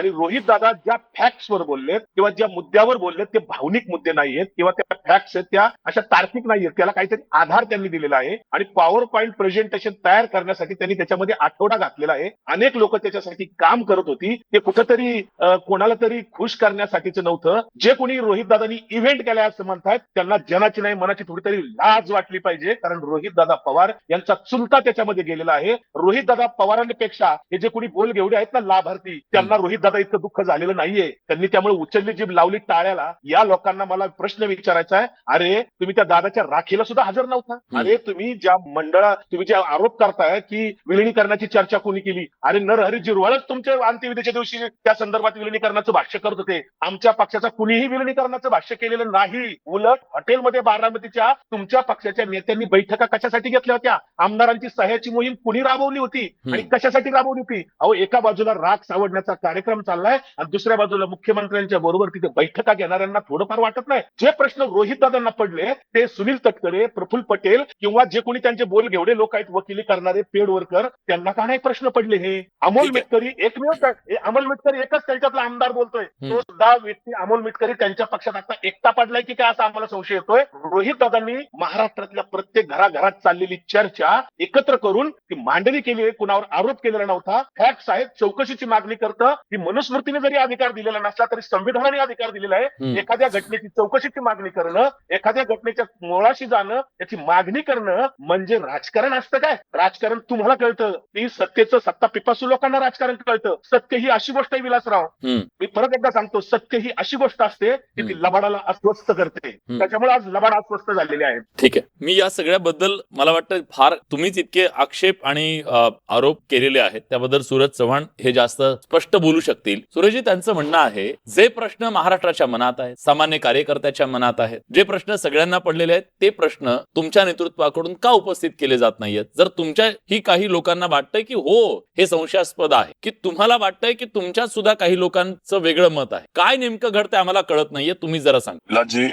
आणि रोहित दादा ज्या फॅक्ट्सवर बोललेत किंवा ज्या मुद्द्यावर बोललेत ते भावनिक मुद्दे नाहीयेत किंवा त्या फॅक्ट्स आहेत त्या अशा तार्किक नाहीयेत, त्याला काहीतरी आधार त्यांनी दिलेला आहे आणि पॉवर पॉईंट प्रेझेंटेशन तयार करण्यासाठी त्यांनी त्याच्यामध्ये आठवडा घातलेला आहे. अनेक लोक त्याच्यासाठी काम करत होती. ते कुठंतरी कोणाला तरी खुश करण्यासाठीच नव्हतं. जे कोणी रोहित दादांनी इव्हेंट केलाय असं म्हणतात त्यांना जनाची नाही मनाची थोडीतरी लाज वाटली पाहिजे, कारण रोहित दादा पवार यांचा चुलता त्याच्यामध्ये गेलेला आहे. रोहित दादा पवारांपेक्षा हे जे कोणी बोल घेवडे आहेत ना लाभार्थी, त्यांना रोहित दादा इतकं दुःख झालेलं नाहीये. त्यांनी त्यामुळे उचलली जीभ लावली टाळ्याला. या लोकांना मला प्रश्न विचारायचा आहे, अरे तुम्ही त्या दादाच्या राखीला सुद्धा हजर नव्हता. अरे तुम्ही ज्या तुम्ही जे आरोप करताय की विलिनीकरणाची चर्चा कोणी केली, अरे नरहरी झिरवाळच तुमच्या अंत्यविधीच्या दिवशी त्या संदर्भात विलिनीकरणाचं भाष्य करत होते. आमच्या पक्षाचा कुणीही विलिनीकरणाचं भाष्य केलेलं नाही. उलट हॉटेलमध्ये बारामतीच्या तुमच्या पक्षाच्या नेत्यांनी बैठका कशासाठी घेतल्या होत्या, आमदारांची सह्याची मोहीम कुणी राबवली होती आणि कशासाठी राबवली होती? अहो, एका बाजूला राग सावडण्याचा कार्यक्रम चाललाय आणि दुसऱ्या बाजूला मुख्यमंत्र्यांच्या बरोबर तिथे बैठका घेणाऱ्यांना थोडंफार वाटत नाही? जे प्रश्न रोहित दादांना पडले ते सुनील तटकरे, प्रफुल्ल पटेल किंवा जे कोणी त्यांचे बोल घेवडे लोक आहेत, वकिली करणारे पेड वर्कर, त्यांना का नाही प्रश्न पडले? हे अमोल मिटकरी एकमेव अमोल मिटकरी एकच त्यांच्यातला आमदार बोलतोय, तो सुद्धा व्यक्ती अमोल मिटकरी त्यांच्या पक्षात आता एकटा पडलाय की काय असा आम्हाला संशय येतोय. रोहित दादांनी महाराष्ट्रातल्या प्रत्येक घराघरात चाललेली चर्चा एकत्र करून ती मांडणी केली आहे. कुणावर आरोप केलेला नव्हता. फॅक्ट्स आहेत, चौकशीची मागणी करतं. ही मनुस्मृतीने जरी अधिकार दिलेला नसला तरी संविधानाने अधिकार दिलेला आहे. एखाद्या घटनेची चौकशीची मागणी करणं, एखाद्या घटनेच्या मुळाशी जाणं, याची मागणी करणं म्हणजे राजकारण असतं काय? राजकारण तुम्हाला कळतं की सत्तेचं सत्ता पिपासू लोकांना राजकारण कळतं. सत्य ही अशी गोष्ट आहे विलासराव, मी परत एकदा सांगतो, सत्य ही अशी गोष्ट असते की ती लबाडाला अस्वस्थ करते. त्याच्यामुळे आज लबाड अस्वस्थ झालेले आहेत. ठीक आहे, मी या सगळ्याबद्दल मला वाटतं फार तुम्हीच इतके आक्षेप आणि आरोप केलेले आहेत त्याबद्दल सूरज चव्हाण हे जास्त स्पष्ट बोलू शकतील. सूरजजी, त्यांचं म्हणणं आहे जे प्रश्न महाराष्ट्राच्या मनात आहेत, सामान्य कार्यकर्त्याच्या मनात आहेत, जे प्रश्न सगळ्यांना पडलेले आहेत, ते प्रश्न तुमच्या नेतृत्वाकडून का उपस्थित केले जात नाहीयेत? जर तुमच्या ही काही लोकांना वाटतंय की हो हे संशयास्पद आहे, की तुम्हाला वाटतंय की तुमच्यात सुद्धा काही लोकांचं वेगळं मत आहे, काय नेमकं घडतंय आम्हाला कळत नाहीये, तुम्ही जरा सांगा. जी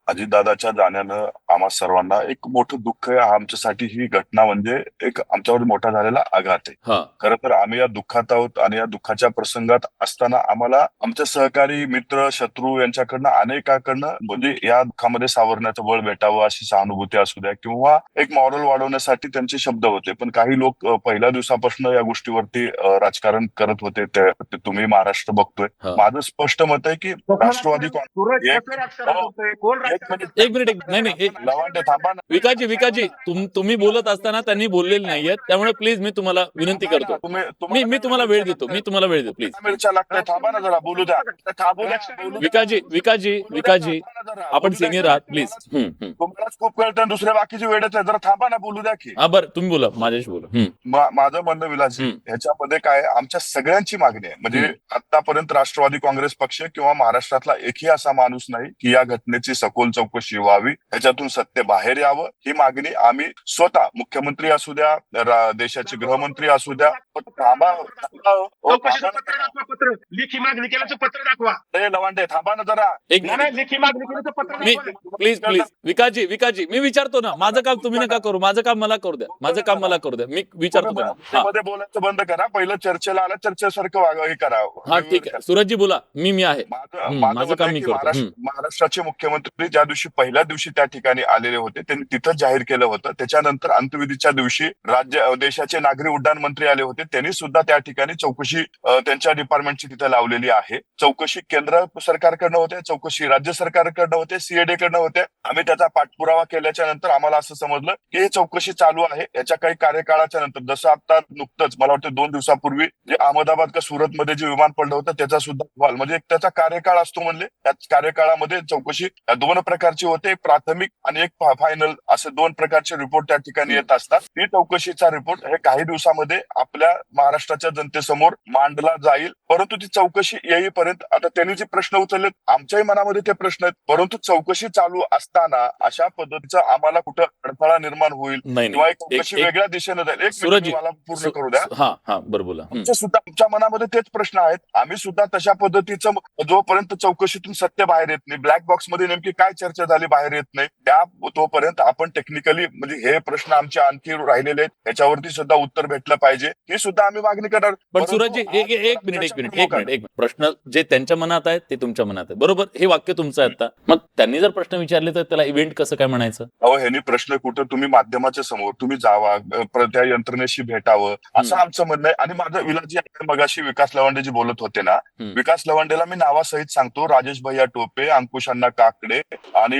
अजितदादाच्या जाण्यानं आम्हा सर्वांना एक मोठं दुःख आहे. आमच्यासाठी ही घटना म्हणजे एक आमच्यावर मोठा झालेला आघात आहे. खरं तर आम्ही या दुःखात आहोत आणि या दुःखाच्या प्रसंगात असताना आम्हाला आमच्या सहकारी मित्र शत्रू यांच्याकडनं अनेकाकडनं म्हणजे या दुःखामध्ये सावरण्याचं बळ भेटावं अशी सहानुभूती असू द्या किंवा एक मॉरल वाढवण्यासाठी त्यांचे शब्द होते. पण काही लोक पहिल्या दिवसापासून या गोष्टीवरती राजकारण करत होते. ते तुम्ही महाराष्ट्र बघतोय. माझं स्पष्ट मत आहे की राष्ट्रवादी एक मिनिट नाही लवांडे थांबा ना. विकाजी तुम्ही बोलत असताना त्यांनी बोललेले नाहीयेत, त्यामुळे प्लीज मी तुम्हाला विनंती करतो, मी तुम्हाला वेळ देतो, प्लीज. मिरच्या लागते, थांबा ना जरा, बोलू द्या. विकाजी आपण सिनियर आहात, प्लीज. तुम्हालाच खूप कळतं, दुसऱ्या बाकीची वेळच आहे, जरा थांबा ना, बोलू द्या की. बरं, तुम्ही बोला, माझ्याशी बोला. माझं म्हणणं विलासजी, ह्याच्यामध्ये काय आमच्या सगळ्यांची मागणी आहे. म्हणजे आतापर्यंत राष्ट्रवादी काँग्रेस पक्ष किंवा महाराष्ट्रातला एकही असा माणूस नाही की या घटनेची सखोल चौकशी व्हावी, ह्याच्यातून सत्य बाहेर यावं, ही मागणी आम्ही स्वतः मुख्यमंत्री असू द्या, देशाचे गृहमंत्री असू द्या, थांबा, लेखी मागणी केल्याचं पत्र दाखवा. लवांडे थांबा ना जरा, लेखी मागणी केल्याचं पत्र. प्लीज विकाजी मी विचारतो ना, माझं काम तुम्ही नका करू, माझं काम मला करू द्या, मी विचारतो. मध्ये बोलायचं बंद करा, पहिलं चर्चेला आला, चर्चेसारखं हे करा. हा ठीक आहे, सूरजजी बोला, मी आहे, माझं काम मी करतो. महाराष्ट्राचे मुख्यमंत्री ज्या दिवशी पहिल्या दिवशी त्या ठिकाणी आलेले होते त्यांनी तिथं जाहीर केलं होतं. त्याच्यानंतर अंत्यविधीच्या दिवशी देशाचे नागरी उड्डाण मंत्री आले होते, त्यांनी सुद्धा त्या ठिकाणी चौकशी त्यांच्या डिपार्टमेंटची तिथे लावलेली आहे. चौकशी केंद्र सरकारकडनं होते, चौकशी राज्य सरकारकडनं होते, सीएडी कडनं होते. आम्ही त्याचा पाठपुरावा केल्याच्या नंतर आम्हाला असं समजलं की ही चौकशी चालू आहे. याच्या काही कार्यकाळाच्या नंतर, जसं आता नुकतंच मला वाटतं 2 दिवसापूर्वी जे अहमदाबाद का सुरत मध्ये जे विमान पडलं होतं त्याचा सुद्धा अहवाल, म्हणजे त्याचा कार्यकाळ असतो म्हणले. त्याच कार्यकाळामध्ये चौकशी 2 प्रकारची होते, प्राथमिक आणि एक फायनल, असे 2 प्रकारचे रिपोर्ट त्या ठिकाणी येत असतात. ती चौकशीचा रिपोर्ट हे काही दिवसामध्ये आपल्या महाराष्ट्राच्या जनतेसमोर मांडला जाईल. परंतु ती चौकशी येईपर्यंत आता त्यांनी जे प्रश्न उचललेत आमच्याही मनामध्ये ते प्रश्न आहेत, परंतु चौकशी चालू असताना अशा पद्धतीचा आम्हाला कुठं अडथळा निर्माण होईल किंवा एक चौकशी वेगळ्या दिशेने जाईल. एक मिनिट मला पूर्ण करू द्या. बरोबर, सुद्धा आमच्या मनामध्ये तेच प्रश्न आहेत. आम्ही सुद्धा तशा पद्धतीचं जोपर्यंत चौकशीतून सत्य बाहेर येत नाही, ब्लॅक बॉक्स मध्ये नेमकी काय चर्चा झाली बाहेर येत नाही, त्या तोपर्यंत आपण टेक्निकली म्हणजे हे प्रश्न आमचे आणखी राहिलेले आहेत, याच्यावरती सुद्धा उत्तर भेटलं पाहिजे, हे सुद्धा आम्ही मागणी करणार. पण सूरजजी एक मिनिट एक मिनिट. प्रश्न जे त्यांच्या मनात आहे ते तुमच्या मनात आहे, बरोबर? हे वाक्य तुमचं आहे आता. मग त्यांनी जर प्रश्न विचारले तर त्याला इव्हेंट कसं काय म्हणायचं? अहो ह्यांनी प्रश्न कुठं तुम्ही माध्यमाच्या समोर तुम्ही जावा, त्या यंत्रणेशी भेटावं असं आमचं म्हणणं आहे. आणि माझं विलाजी मगाशी विकास लवांडे जी बोलत होते ना, विकास लवांडेला मी नावासहित सांगतो, राजेश भैया टोपे, अंकुश अण्णा काकडे आणि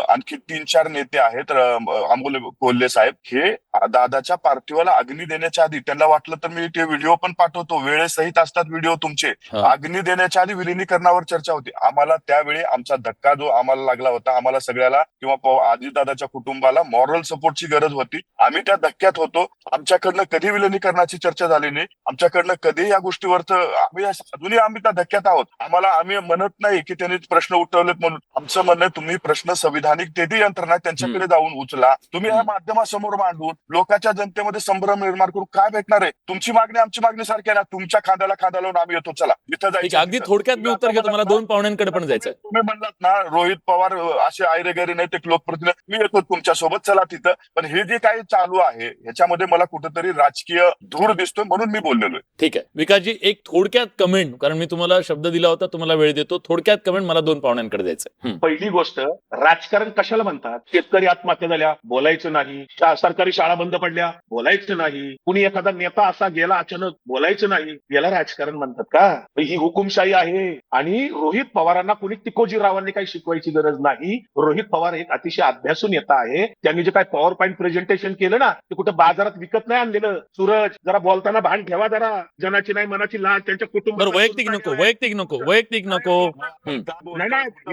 आणखी 3-4 नेते आहेत, अमोल कोल्हे साहेब, हे दादाच्या पार्थिवाला अग्नी देण्याच्या आधी त्यांना वाटलं तर मी ते व्हिडिओ पण पाठवतो, वेळेसहित असतात व्हिडिओ तुमचे. अग्नी देण्याच्या आधी विलिनीकरणावर चर्चा होती. आम्हाला त्यावेळी आमचा धक्का जो आम्हाला लागला होता, आम्हाला सगळ्याला किंवा अजितदादाच्या कुटुंबाला मॉरल सपोर्टची गरज होती. आम्ही त्या धक्क्यात होतो. आमच्याकडनं कधी विलिनीकरणाची चर्चा झाली नाही, आमच्याकडनं कधी या गोष्टीवर अजूनही आम्ही त्या धक्क्यात आहोत. आम्ही म्हणत नाही की त्यांनी प्रश्न उठवलेत म्हणून. आमचं म्हणणं तुम्ही प्रश्न संविधानिक तेथे यंत्रणा त्यांच्याकडे जाऊन उचला. तुम्ही या माध्यमासमोर मांडून लोकांच्या जनतेमध्ये संभ्रम निर्माण करून काय भेटणार आहे? तुमची मागणी आमची मागणी सारखी आहे ना, तुमच्या खांद्याला खांदा लावून आम्ही येतो, चला इथं जायचं. अगदी थोडक्यात मी उत्तर घेतो, मला 2 पाहुण्यांकडे पण जायचंय. तुम्ही म्हणलात ना रोहित पवार असे आयरेगैरे नाही ते लोकप्रतिनिधी, मी येतो तुमच्यासोबत, चला तिथं. पण हे जे काही चालू आहे ह्याच्यामध्ये मला कुठेतरी राजकीय धूर दिसतोय, म्हणून मी बोललेलो आहे. ठीक आहे विकासजी, एक थोडक्यात कमेंट, कारण मी तुम्हाला शब्द दिला होता, तुम्हाला वेळ देतो. थोडक्यात कमेंट, मला 2 पाहुण्यांकडे जायचंय. पहिली गोष्ट, राजकारण कशाला म्हणतात? शेतकरी आत्महत्या झाल्या, बोलायचं नाही. सरकारी शाळा बंद पडल्या, बोलायचं नाही. कुणी एखादा नेता असा गेला अचानक, बोलायचं नाही. याला राजकारण म्हणतात का? ही हुकुमशाही आहे. आणि रोहित पवारांना कुणी तिकोजीरावांनी काही शिकवायची गरज नाही. रोहित पवार एक अतिशय अभ्यासू नेता आहे. त्यांनी जे काही पॉवर पॉईंट प्रेझेंटेशन केलं ना, ते कुठं बाजारात विकत नाही आणलेलं. सूरज, जरा बोलताना भान ठेवा, जरा जनाची नाही मनाची लाज. त्यांच्या कुटुंबात वैयक्तिक नको.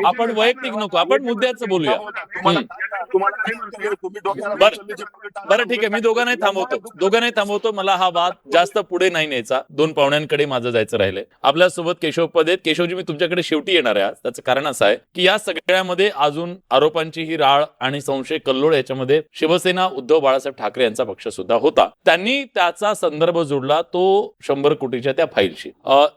आपण वैयक्तिक नको, आपण मुद्द्याचं बोलूया. बरं ठीक आहे, मी दोघांनाही थांबवतो. मला हा वाद जास्त पुढे नाही न्यायचा. 2 पाहुण्यांकडे माझं जायचं राहिलंय. आपल्यासोबत केशव पद आहेत. केशवजी, मी तुमच्याकडे शेवटी येणार आहे. त्याचं कारण असं आहे की या सगळ्यामध्ये अजून आरोपांची ही राळ आणि संशय कल्लोळ याच्यामध्ये शिवसेना, उद्धव बाळासाहेब ठाकरे यांचा पक्ष सुद्धा होता. त्यांनी त्याचा संदर्भ जोडला तो 100 कोटीच्या त्या फाईलशी.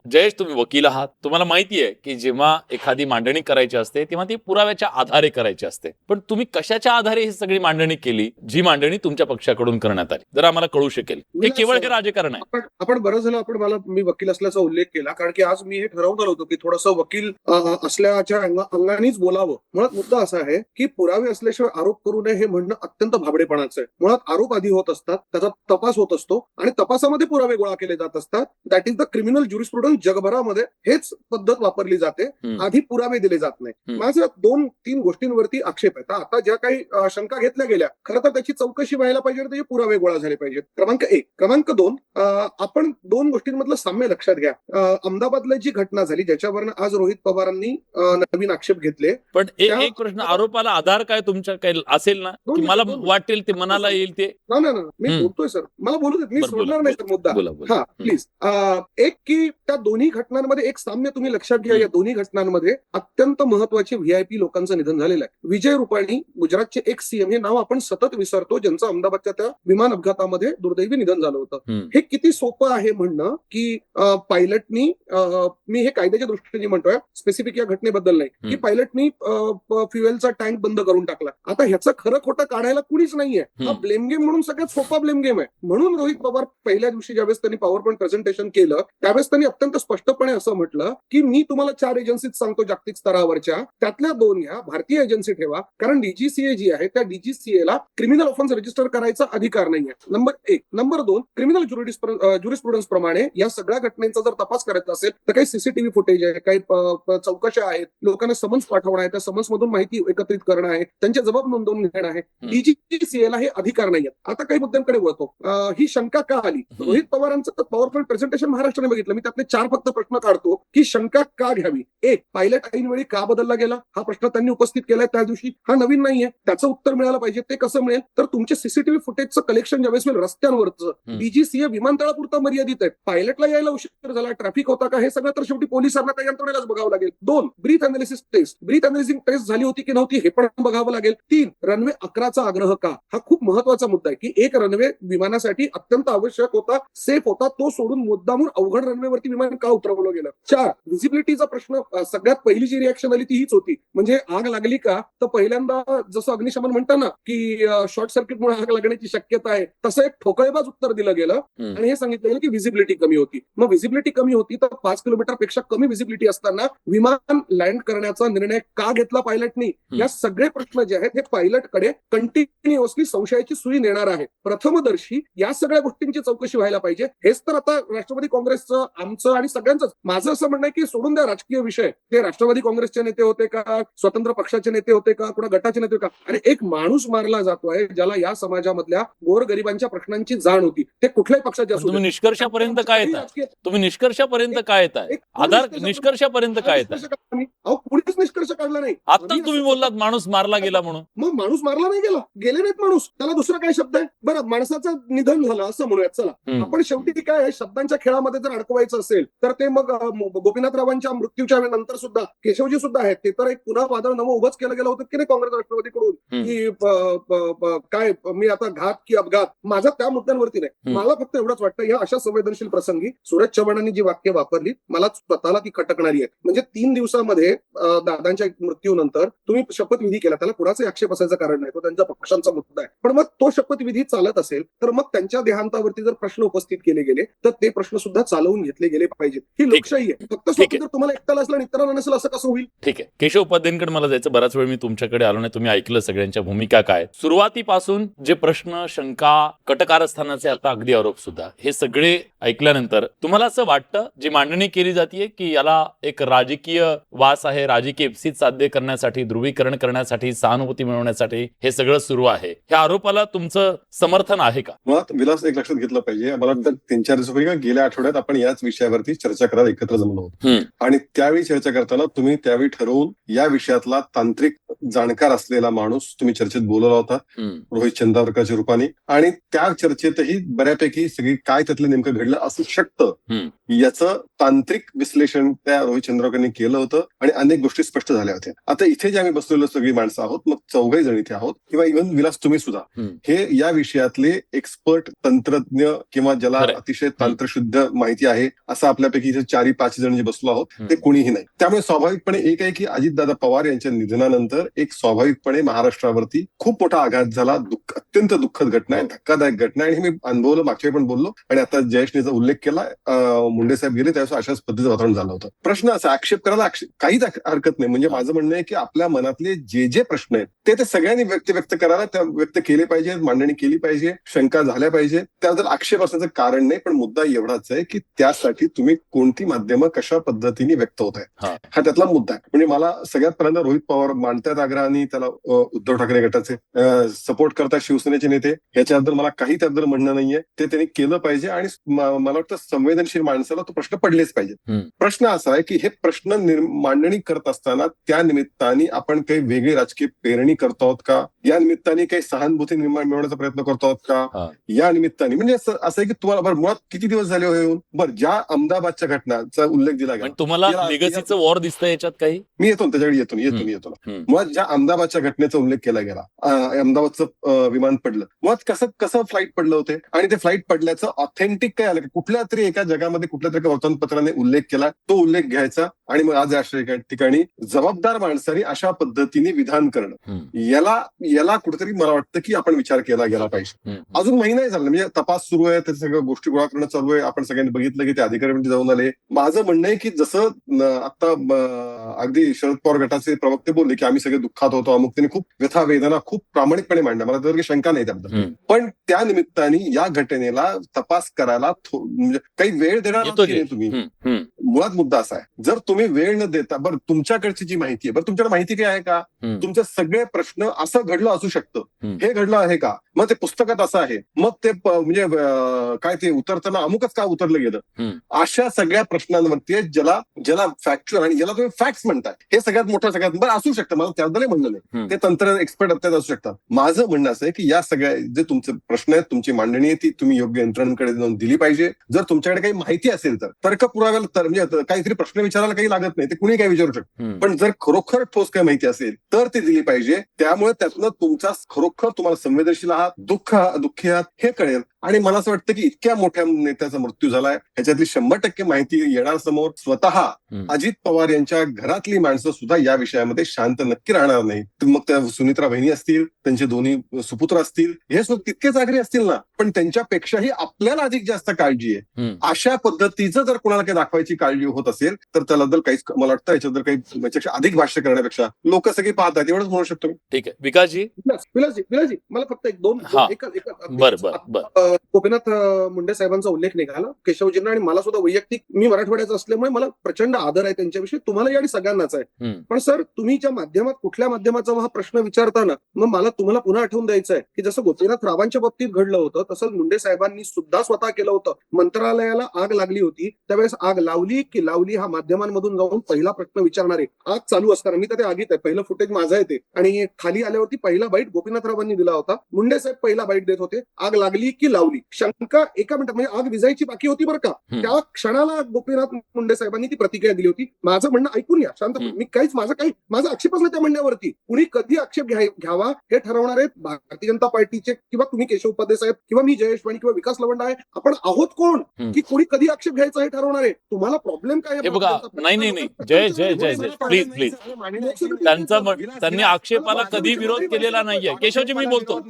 जयेश, तुम्ही वकील आहात, तुम्हाला माहिती आहे की जेव्हा एखादी मांडणी करायची असते तेव्हा ती पुराव्याच्या आधारे करायची असते. पण तुम्ही कशाच्या आधारे ही सगळी मांडणी केली, जी मांडणी तुमच्या पक्षाकडून करण्यात आली, जर आम्हाला कळू शकेल. हे केवळ हे राजकारण आहे. आपण बरं झालं मी वकील असल्याचा उल्लेख केला, कारण की आज मी हे ठरवणार होतो की थोडंसं वकील असल्याच्या अंगानेच बोलावं. मुळात मुद्दा असा आहे की पुरावे असल्याशिवाय आरोप करू नये हे म्हणणं अत्यंत भाबडेपणाचं आहे. मुळात आरोप आधी होत असतात, त्याचा तपास होत असतो आणि तपासामध्ये पुरावे गोळा केले जात असतात. That is the criminal jurisprudence. जगभरामध्ये हेच पद्धत वापरली जाते, आधी पुरावे दिले जात नाही. माझ्या 2-3 गोष्टींवरती आक्षेप आहे. आता ज्या काही शंका घेतल्या गेल्या, खरं तर त्याची चौकशी व्हायला पाहिजे, त्याचे पुरावे गोळा झाले पाहिजेत. क्रमांक 1. क्रमांक 2, आपण 2 गोष्टींमधलं साम्य लक्षात घ्या. अहमदाबादला जी घटना झाली, ज्याच्यावरनं आज रोहित पवारांनी नवीन आक्षेप घेतले. पण एक प्रश्न, आरोपाला आधार काय तुमच्या काही असेल ना, की मला वाटेल ते मनाला येईल ते? ना मी बोलतोय सर, मला बोलू देत, मी सोडणार नाही सर मुद्दा. हा प्लीज. एक की त्या दोन्ही घटनांमध्ये एक साम्य तुम्ही लक्षात घ्या. या दोन्ही घटनांमध्ये अत्यंत महत्वाचे व्हीआयपी लोकांचं निधन झालेलं आहे. विजय रुपाणी, गुजरातचे एक सीएम, हे नाव आपण सतत विसरतो, ज्यांचं अहमदाबादच्या त्या विमान अपघातामध्ये दुर्दैवी निधन झालं होतं. हे किती सोपं आहे म्हणणं की पायलटनी, मी हे कायद्याच्या दृष्टीने म्हणतोय, स्पेसिफिक या घटनेबद्दल नाही, की पायलटनी फ्युएलचा टँक बंद करून टाकला. आता ह्याचं खरं खोटं काढायला कुणीच नाहीये. हा ब्लेम गेम म्हणून सगळ्यात सोपा ब्लेम गेम आहे. म्हणून रोहित पवार पहिल्या दिवशी ज्यावेळेस त्यांनी पॉवर पॉईंट प्रेझेंटेशन केलं, त्यावेळेस त्यांनी अत्यंत स्पष्टपणे असं म्हटलं की मी तुम्हाला 4 एजन्सीज सांगतो जागतिक स्तरावरच्या, त्यातल्या 2 या भारतीय एजन्सी ठेवा, कारण डीजीसीए जी आहे त्या डीजीसीएला क्रिमिनल ऑफेन्स रजिस्टर करायचा अधिकार नाहीये. नंबर 1. नंबर 2, क्रिमिनल ज्युरिस्प्रुडन्स प्रमाणे या सगळ्या घटनेचा जर तपास करायचा असेल तर काही सीसीटीव्ही फुटेज आहे, काही चौकशा आहेत, लोकांना समन्स पाठवणं आहे, त्या समन्स मधून माहिती एकत्रित करणं आहे, त्यांचे जबाब नोंदवून घेणं आहे. डीजीसीएला हे अधिकार नाहीये. आता काही मुद्द्यांकडे वळतो. ही शंका का आली? रोहित पवारांचं तर पॉवर पॉईंट प्रेझेंटेशन महाराष्ट्राने बघितलं. मी त्यातले 4 फक्त प्रश्न काढतो की शंका का घ्यावी. 1, पायलट ऐनवेळी का बदलला गेला, हा प्रश्न त्यांनी उपस्थित केलाय त्या दिवशी. हा नवीन नाहीये, त्याचं उत्तर मिळालं पाहिजे. ते कसं मिळेल? तर तुमचे सीसीटीव्ही फुटेजचं कलेक्शन ज्यावेळेस होईल रस्त्यांवरचं, डीजीसीए विमानतळापुरता मर्यादित आहे. पायलटला यायला उशीर झाला, ट्रॅफिक होता का, हे सगळं तर शेवटी पोलिसांना त्या यंत्रणेलाच बघावं लागेल. 2, breath analysis test, breath analysis test झाली होती की नव्हती हे पण बघावं लागेल. 3, रनवे 11चा आग्रह का, हा खूप महत्वाचा मुद्दा आहे की एक रनवे विमानासाठी अत्यंत आवश्यक होता, सेफ होता, तो सोडून मुद्दामून अवघड रनवेवरती विमान का उतरवलं गेलं. 4, व्हिजिबिलिटीचा प्रश्न. सगळ्यात पहिली जी रिॲक्शन आली ती हीच होती, म्हणजे आग लागली का, तर पहिल्यांदा जसं अग्निशमन म्हणतं ना की शॉर्ट सर्किटमुळे आग लागण्याची शक्यता आहे, तसं एक ठोकळेबाज उत्तर दिलं गेलं आणि हे सांगितलं गेलं की व्हिजिबिलिटी कमी होती. मग व्हिजिबिलिटी व्हिजिबिलिटी कमी होती, तर 5 किलोमीटरपेक्षा कमी व्हिजिबिलिटी असताना विमान लँड करण्याचा निर्णय का घेतला पायलटनी? या सगळे प्रश्न जे आहेत हे पायलटकडे कंटिन्युअसली संशयाची सुई नेणार आहे. प्रथमदर्शी या सगळ्या गोष्टींची चौकशी व्हायला पाहिजे. हेच तर आता राष्ट्रवादी काँग्रेसचं, आमचं आणि सगळ्यांचंच. माझं असं म्हणणं आहे की सोडून द्या राजकीय विषय. ते राष्ट्रवादी काँग्रेसचे नेते होते का, स्वतंत्र पक्षाचे नेते होते का, कुणा गटाचे नेते का, आणि एक माणूस मारला जातोय ज्याला या समाजामधल्या गोरगरिबांच्या प्रश्नांची जाण होती. ते कुठल्याही पक्षाचे असू तुम्ही निष्कर्षापर्यंत काय येता? तुम्ही निष्कर्षापर्यंत काय येताय? आधार निष्कर्षापर्यंत काय येताय? अहो, कुणीच निष्कर्ष काढला नाही. आताच तुम्ही बोललात माणूस मारला गेला म्हणून. मग माणूस मारला नाही गेला, गेले नाहीत माणूस, त्याला दुसरा काय शब्द आहे? बरं, माणसाचं निधन झालं असं म्हणूयात. चला, आपण शेवटी काय आहे, शब्दांच्या खेळामध्ये जर अडकवायचं असेल तर ते मग गोपीनाथरावांच्या मृत्यूच्या नंतर सुद्धा केशवजी सुद्धा आहेत, ते तर एक पुन्हा वादळ नवं उभंच केलं गेलं होतं की नाही काँग्रेस राष्ट्रवादीकडून, की काय मी आता घात की अपघात. माझा त्या मुद्द्यांवरती नाही. मला फक्त एवढंच वाटतं, या अशा संवेदनशील प्रसंगी सूरज चव्हाणांनी जी वाक्य वापरली मला स्वतःला ती खटकणारी आहे. म्हणजे 3 दिवसामध्ये दादांच्या मृत्यूनंतर तुम्ही शपथविधी केला, त्याला कुणाचाही आक्षेप असायचं कारण नाही, तो त्यांच्या पक्षांचा मुद्दा आहे. पण मग तो शपथविधी चालत असेल तर मग त्यांच्या देहांतावरती जर प्रश्न उपस्थित केले गेले तर ते प्रश्न सुद्धा चालवून घेतले गेले पाहिजेत. ही लोकशाही आहे. फक्त स्वातंत्र्य तुम्हाला एकट्याला असलं आणि इतरांना नसेल असं कसं होईल? ठीक आहे, केशव उपाध्यायांकडे मला जायचं. बराच वेळ मी तुमच्याकडे आलो नाही, तुम्ही ऐकलं सगळ्यांच्या भूमिका काय. सुरुवातीपासून जे प्रश्न, शंका, कटकारस्थानाचे आता अगदी आरोप सुद्धा, हे सगळे ऐकल्यानंतर तुम्हाला असं वाटतं जी मांडणी केली जाते की याला एक राजकीय वास आहे, राजकीय इप्सित साध्य करण्यासाठी, ध्रुवीकरण करण्यासाठी, सहानुभूती मिळवण्यासाठी हे सगळं सुरू आहे, ह्या आरोपाला तुमचं समर्थन आहे का? मुळात विलास एक लक्षात घेतलं पाहिजे. मला वाटतं 3-4 दिवसापूर्वी गेल्या आठवड्यात आपण याच विषयावरती चर्चा करायला एकत्र जमलो होतो, आणि त्यावेळी चर्चा करताना तुम्ही त्यावेळी ठरवून या विषयातला तांत्रिक जाणकार असलेला माणूस तुम्ही चर्चेत बोलवला होता, रोहित चंद्रावरकरच्या रूपाने. आणि त्या चर्चेतही बऱ्यापैकी सगळी काय त्यातलं नेमकं घडलं असू शकतं याचं तांत्रिक विश्लेषण त्या रोहित चंद्रावरकरनी केलं होतं, आणि अनेक गोष्टी स्पष्ट झाल्या होत्या. आता इथे जे आम्ही बसलेलो सगळी माणसं आहोत, मग 4घही जण इथे आहोत, किंवा इव्हन विलास तुम्ही सुद्धा, हे या विषयातले एक्सपर्ट, तंत्रज्ञ, किंवा ज्याला अतिशय तंत्रशुद्ध माहिती आहे असं आपल्यापैकी इथे 4-5 जण जे बसलो आहोत ते कुणीही नाही. त्यामुळे स्वाभाविकपणे एक आहे की अजितदादा पवार यांच्या निधनानंतर एक स्वाभाविकपणे महाराष्ट्रावरती खूप मोठा आघात झाला. अत्यंत दुःखद घटना आहे, धक्कादायक घटना आहे, आणि मी अनुभवलं, मागच्या पण बोललो, आणि आता जयेशनेचा उल्लेख केला. मुंडे साहेब गेले त्यावेळेस अशाच पद्धतीचं वातावरण झालं होतं. प्रश्न असा, आक्षेप करायला काहीच हरकत नाही. म्हणजे माझं म्हणणं आहे की आपल्या मनातले जे प्रश्न आहेत ते सगळ्यांनी व्यक्त करायला, त्या व्यक्त केले पाहिजे, मांडणी केली पाहिजे, शंका झाल्या पाहिजे, त्याबद्दल आक्षेप असण्याचं कारण नाही. पण मुद्दा एवढाच आहे की त्यासाठी तुम्ही कोणती माध्यमं कशा पद्धतीने व्यक्त होत आहेत हा त्यातला मुद्दा आहे. म्हणजे मला सगळ्यात पहिल्यांदा रोहित पवार मांडतात आग्रहाने, त्याला उद्धव ठाकरे गटाचे सपोर्ट करतात शिवसेनेचे नेते, ह्याच्याबद्दल मला काही त्याबद्दल म्हणणं नाहीये. ते त्यांनी केलं पाहिजे, आणि मला वाटतं संवेदनशील माणसाला तो प्रश्न पडलेच पाहिजे. प्रश्न असा आहे की हे प्रश्न मांडणी करत असताना त्या निमित्ताने आपण काही वेगळी राजकीय पेरणी करतो आहोत का, या निमित्ताने काही सहानुभूती निर्माण मिळवण्याचा प्रयत्न करतो आहोत का, या निमित्ताने. म्हणजे असं आहे की तुम्हाला बरं मुळात किती दिवस झाले येऊन, बरं ज्या अहमदाबादच्या घटनाचा उल्लेख दिला गेला, तुम्हाला लिगसीचं वॉर दिसतंय याच्यात काही? मी येतो त्याच्याकडे येतो. मुळात ज्या अहमदाबादच्या घटनेचा उल्लेख केला गेला, अहमदाबादचं विमान पडलं, मुळात कसं फ्लाईट पडलं होते, आणि ते फ्लाईट पडल्याचं ऑथेंटिक काय आलं, कुठल्या तरी एका जगामध्ये कुठल्या तरी वर्तमानपत्राने उल्लेख केला, तो उल्लेख घ्यायचा, आणि मग आज राष्ट्रीय ठिकाणी जबाबदार माणसाने अशा पद्धतीने विधान करणं, याला कुठेतरी मला वाटतं की आपण विचार केला गेला पाहिजे. अजून महिनाही झाला, म्हणजे तपास सुरू आहे, त्याच्या सगळ्या गोष्टी गोळा करणं चालू आहे. आपण सगळ्यांनी बघितलं की ते अधिकारी जाऊन आले. माझं म्हणणं आहे की जसं आता अगदी शरद पवार गटाचे प्रवक्ते बोलले की आम्ही सगळे दुःखात होतो, अमुक, त्यांनी खूप व्यथा वेदना खूप प्रामाणिकपणे मांडल्या, मला त्यावर काही शंका नाही त्याबद्दल. पण त्या निमित्ताने या घटनेला तपास करायला म्हणजे काही वेळ देणार तुम्ही. मुळात मुद्दा असा आहे, जर तुम्ही वेळ न देता, बरं तुमच्याकडची जी माहिती आहे, बरं तुमच्याकडे माहिती काय आहे का, तुमचे सगळे प्रश्न असं घडलं असू शकतं, हे घडलं आहे का, मग ते पुस्तकात असं आहे, मग ते म्हणजे काय ते उतरताना अमुकच का उतरलं गेलं, अशा सगळ्या प्रश्नांवरती ज्याला फॅक्च्युअल आणि ज्याला तुम्ही फॅक्ट्स म्हणताय, हे सगळ्यात मोठं सगळ्यात बरं असू शकतं. मला त्याबद्दल म्हणलं नाही, ते तंत्र एक्सपर्ट असतात असू शकतात. माझं म्हणणं असं आहे की या सगळ्या जे तुमचे प्रश्न आहेत, तुमची मांडणी आहे, ती तुम्ही योग्य यंत्रणांकडे जाऊन दिली पाहिजे. जर तुमच्याकडे काही माहिती असेल तर तर्क पुराव्याला म्हणजे म्हणजे काहीतरी प्रश्न विचारायला काही लागत नाही, ते कुणी काही विचारू शकतं. पण जर खरोखर ठोस काही माहिती असेल तर ती दिली पाहिजे. त्यामुळे त्यातनं तुमचा खरोखर तुम्हाला संवेदनशील आहात, दुःखी आहात हे कळेल. आणि मला असं वाटतं की इतक्या मोठ्या नेत्याचा मृत्यू झालाय, ह्याच्यातली 100% माहिती येणार समोर. स्वतः अजित पवार यांच्या घरातली माणसं सुद्धा या विषयामध्ये शांत नक्की राहणार नाहीत. मग त्या सुनित्रा बहिणी असतील, त्यांचे दोन्ही सुपुत्र असतील, हे सुद्धा तितकेच आग्रही असतील ना, पण त्यांच्यापेक्षाही आपल्याला अधिक जास्त काळजी आहे. अशा पद्धतीचं जर कोणाला काही दाखवायची काळजी होत असेल तर त्याबद्दल काहीच मला वाटतं याच्याबद्दल काही याच्यापेक्षा अधिक भाष्य करण्यापेक्षा लोक सगळे पाहतात एवढंच म्हणू शकतो. ठीक आहे. विकासजी विलासजी मला फक्त एक दोन गोपीनाथ मुंडे साहेबांचा उल्लेख निघाला, केशवजींना, आणि मला सुद्धा वैयक्तिक, मी मराठवाड्याचा असल्यामुळे मला प्रचंड आदर आहे त्यांच्याविषयी, तुम्हालाही आणि सगळ्यांनाच आहे. पण सर, तुम्ही ज्या माध्यमात, कुठल्या माध्यमाचा हा प्रश्न विचारताना मग मला तुम्हाला पुन्हा आठवून द्यायचं आहे की जसं गोपीनाथ रावांच्या बाबतीत घडलं होतं तसंच मुंडे साहेबांनी सुद्धा स्वतः केलं होतं. मंत्रालयाला आग लागली होती, त्यावेळेस आग लावली की लावली हा माध्यमांमधून जाऊन पहिला प्रश्न विचारणारे, आग चालू असताना, मी तर ते आगीत आहे, पहिलं फुटेज माझं आहे ते, आणि खाली आल्यावरती पहिला बाईट गोपीनाथ रावांनी दिला होता, मुंडे साहेब पहिला बाईट देत होते, आग लागली की लावली. शंका एका मिनिटात, म्हणजे आग विजायची बाकी होती बरं का, त्या क्षणाला गोपीनाथ मुंडे साहेबांनी ती प्रतिक्रिया दिली होती. माझं म्हणणं ऐकून घ्या शांत, मी माझा आक्षेपच नाही त्या म्हणण्यावरती. कुणी कधी आक्षेप घ्यावा हे ठरवणार आहेत भारतीय जनता पार्टीचे, किंवा तुम्ही केशव उपाध्ये साहेब, किंवा मी जयेश वाणी, किंवा विकास लवंडा आहे. आपण आहोत कोण की कुणी कधी आक्षेप घ्यायचा हे ठरवणार आहे. तुम्हाला प्रॉब्लेम काय आहे? बघा, नाही जय प्लीज त्यांनी आक्षेपाला कधी विरोध केलेला नाहीये. केशवजी, मी बोलतो,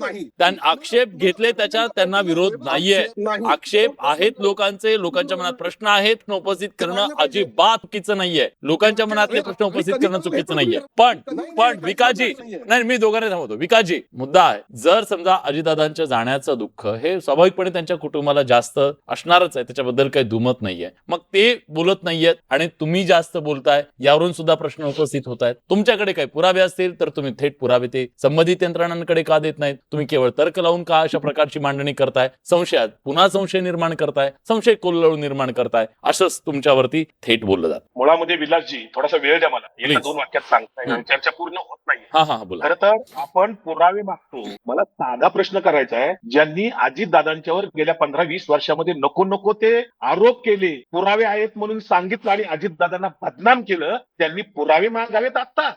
आक्षेप घेतले त्याच्यात त्यांना विरोध नाहीये. आक्षेप आहेत लोकांच्या मनात प्रश्न आहेत, उपस्थित करणं अजिबात चुकीचं नाहीये. लोकांच्या मनातले प्रश्न उपस्थित करणं चुकीचं नाहीये. पण विकासजी, नाही, मी दोघांना थांबवतो. विकासजी, मुद्दा आहे, जर समजा अजितदादांच्या जाण्याचं दुःख हे स्वाभाविकपणे त्यांच्या कुटुंबाला जास्त असणारच आहे, त्याच्याबद्दल काही दुमत नाहीये. मग ते बोलत नाहीयेत आणि तुम्ही जास्त बोलताय, यावरून सुद्धा प्रश्न उपस्थित होत आहेत. तुमच्याकडे काही पुरावे असतील तर तुम्ही थेट पुरावे ते संबंधित यंत्रणांकडे का देत नाहीत? तुम्ही केवळ तर्क लावून का अशा प्रकारची मांडणी करताय? संशयात पुन्हा संशय निर्माण करताय, संशय कोल्हळून निर्माण करताय, असंच तुमच्यावरती थेट बोललं जातं. मुळामध्ये विलासजी, थोडासा वेळ द्या मला, एका 2 वाक्यात सांगताय, चर्चा पूर्ण होत नाही. हा बोला. खरं तर आपण पुरावे मागतो. मला साधा प्रश्न करायचा आहे, ज्यांनी अजितदादांच्यावर गेल्या 15-20 वर्षामध्ये नको ते आरोप केले, पुरावे आहेत म्हणून सांगितलं आणि अजितदादांना बदनाम केलं, त्यांनी पुरावे मागावेत. आता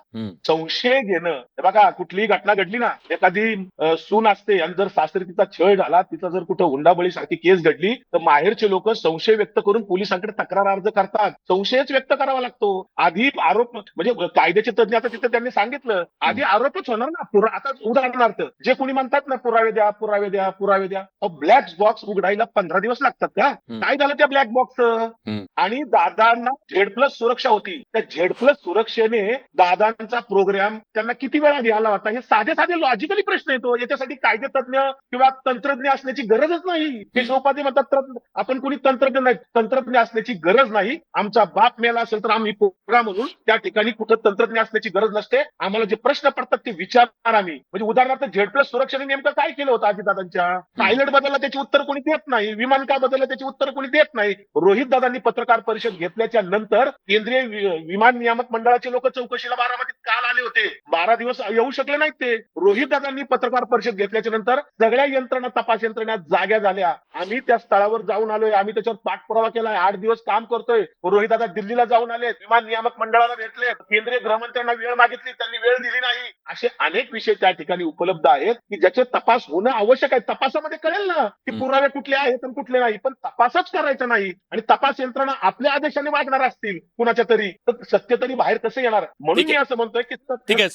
संशय घेणं, बघा, कुठलीही घटना घडली ना, एखादी सून असते आणि जर सासरी तिचा छळ झाला, तिचा जर कुठं हुंडाबळी सारखी केस घडली, तर माहेरचे लोक संशय व्यक्त करून पोलिसांकडे तक्रार अर्ज करतात. संशयच व्यक्त करावा लागतो. आधी आरोप, म्हणजे कायद्याचे तज्ञ आता तिथे त्यांनी सांगितलं, आधी आरोपच होणार ना. आता उदाहरणार्थ जे कोणी म्हणतात ना, पुरावे द्या, ब्लॅक बॉक्स उघडायला 15 दिवस लागतात का? काय झालं त्या ब्लॅक बॉक्सचं? आणि दादांना Z+ सुरक्षा होती, त्या Z+ सुरक्षेने दादांचा प्रोग्राम त्यांना किती वेळा घ्यायला होता? हे साधे लॉजिकली प्रश्न येतो. याच्यासाठी कायदे तज्ञ किंवा तंत्रज्ञ असण्याची गरजच नाही. हे उपाध्ये म्हणतात आपण कोणी तंत्रज्ञ असण्याची गरज नाही. आमचा बाप मेला असेल तर आम्ही प्रोग्राम म्हणून त्या ठिकाणी कुठं तंत्रज्ञ असण्याची गरज नसते. आम्हाला जे प्रश्न पडतात ते विचारणार आम्ही. म्हणजे उदाहरणार्थ Z+ सुरक्षेने नेमकं काय केलं होतं अजितदादांच्या? पायलट बदलला त्याची उत्तर कोणी देत नाही, विमान का बदललं त्याची उत्तर कोणी देत नाही. रोहित दादांनी पत्रकार परिषद घेतल्याच्या नंतर केंद्रीय विमान नियामक मंडळाचे लोक चौकशीला बारामतीत काल आले होते, 12 दिवस येऊ शकले नाहीत ते. रोहित दादांनी पत्रकार परिषद घेतल्याच्या नंतर सगळ्या यंत्रणा, तपास यंत्रणा जाग्या झाल्या. आम्ही त्या स्थळावर जाऊन आलोय, आम्ही त्याच्यावर पाठपुरावा केलाय, 8 दिवस काम करतोय. रोहित दादा दिल्लीला जाऊन आले, विमान नियामक मंडळाला भेटले, केंद्रीय गृहमंत्र्यांना वेळ मागितली, त्यांनी वेळ दिली नाही. असे अनेक विषय त्या ठिकाणी उपलब्ध आहेत की ज्याचे तपास होणं आवश्यक आहे. तपासामध्ये कळेल ना की पुरावे कुठले आहेत आणि कुठले नाही, पण तपासच करायचा नाही. आणि तपास यंत्रणा आपल्या आदेशाने वागणार असतील कुणाच्या तरी, तर सत्य तरी बाहेर कसं येणार? म्हणून मी असं म्हणतोय की ठीक आहे.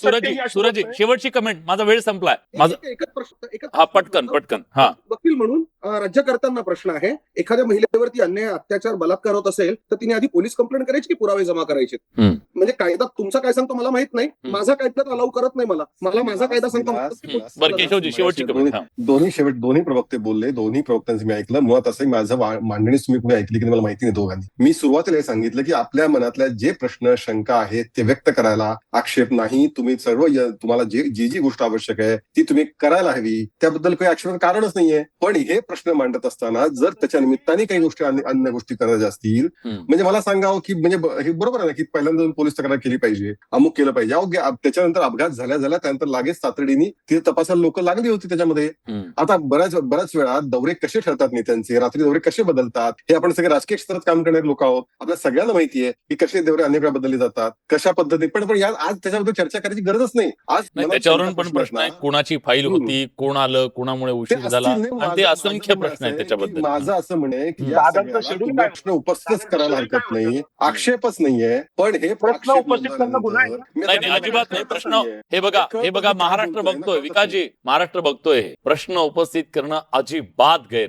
सूरजजी, शेवटची कमेंट, माझा वेळ संपलाय. एकच प्रश्न, पटकन. वकील म्हणून राज्यकर्त्यांना प्रश्न आहे, एखाद्या महिलेवरती अन्याय, अत्याचार, बलात्कार होत असेल तर तिने आधी पोलीस कंप्लेंट करायची की पुरावे जमा करायचे? म्हणजे कायदा तुमचा काय सांगतो मला माहित नाही, माझा कायद्यात अलाउ करत नाही. मला माझा कायदा सांगतो. केशवजी, शेवटची कमेंट. दोन्ही प्रवक्ते बोलले, दोन्ही प्रवक्त्यांचं मी ऐकलं. मुळात असं माझं मांडणीच तुम्ही कुणी ऐकली की मला माहिती नाही दोघांनी. मी सुरुवातीला हे सांगितलं की आपल्या मनातल्या जे प्रश्न, शंका आहेत ते व्यक्त करायला आक्षेप नाही. तुम्ही सर्व, तुम्हाला जी गोष्ट आवश्यक आहे ती तुम्ही करायला हवी, त्याबद्दल काही आक्षेप कारणच नाहीये. पण हे प्रश्न मांडत असताना जर त्याच्या निमित्ताने काही गोष्टी, अन्य गोष्टी करायच्या असतील, म्हणजे मला सांगावं की म्हणजे हे बरोबर आहे ना की पहिल्यांदा पोलीस तक्रार केली पाहिजे, अमुक केलं पाहिजे. त्याच्यानंतर अपघात झाल्या त्यानंतर लागेच तातडीने ती तपासायला लोक लागली होती त्याच्यामध्ये. आता बऱ्याच वेळा दौरे कसे ठरतात नेत्यांचे, रात्री दौरे कसे बदलतात, हे आपण सगळे राजकीय क्षेत्रात काम करणारे लोक आहोत. आपल्या सगळ्यांना माहितीये की कसे दौरे अनेक वेळा बदलले जातात, कशा पद्धतीने. पण आज त्याच्याबद्दल चर्चा करायची गरजच नाही. आज त्याच्यावरून पण प्रश्न आहे, कोणाची फाईल होती, कोण आलं, कोणामुळे उशीर झाला, आणि ते असंख्य प्रश्न आहेत त्याच्याबद्दल. माझं असं म्हणे की दादांचं schedule काय? प्रश्न उपस्थितच करायला हरकत नाही, आक्षेपच नाहीये, पण हे प्रश्न उपस्थित करणं गुन्हा आहे. नाही अजिबात नाही. प्रश्न हे बघा महाराष्ट्र बघतोय, विकासजी महाराष्ट्र बघतोय, प्रश्न उपस्थित करणं अजिबात गैर